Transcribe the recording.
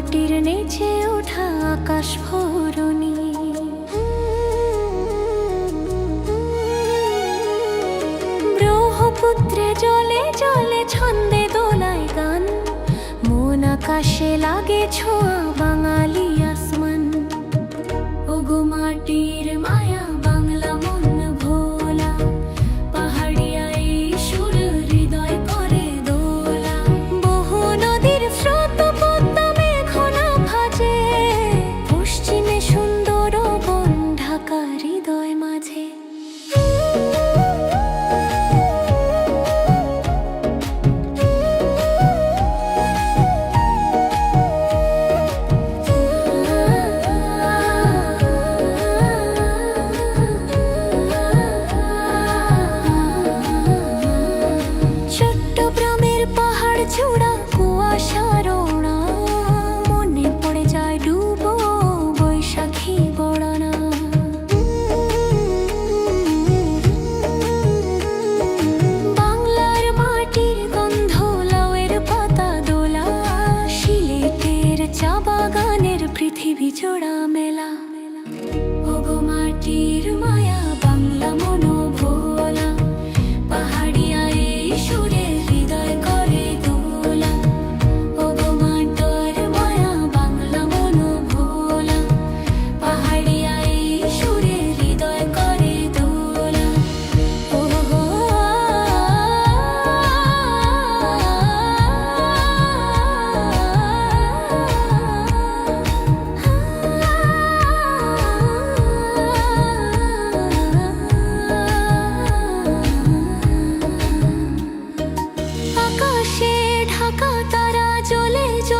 মাটির নেচে ওঠা আকাশ ভরণী। ব্রহ্মপুত্রে জলে জলে ছন্দে দোলায় গান, মন আকাশে লাগে ছোঁয়া বাঙালি আসমান। ওগো মাটির মায়া বাংলা মন ভোলা, পাহাড়িয়া এই সুর হৃদয় করে দোলা। বহু নদীর স্রোত পদ্মা মেঘনা ভাজে, পশ্চিমে সুন্দর বন ঢাকা হৃদয় মাঝে। চট্টগ্রামের পাহাড় চূড়া কুয়াশার ওড়া, মনে পড়ে যায় ডুবো বৈশাখী বড়ানা। বাংলার মাটির গন্ধ লাউয়ের পাতা দোলা, সিলেটের চা বাগানের পৃথিবী জোড়া মেলা। ওগো মাটির মায়া বাংলা মন ভোলা, পাহাড়িয়া এই সুরে হৃদয় করে দোলা। ওগো মাটির মায়া বাংলা মন ভোলা, পাহাড়িয়া এই সুরে হৃদয় করে দোলা। ওগো আকাশে ঢাকা তারা জ্বলে জ্বলে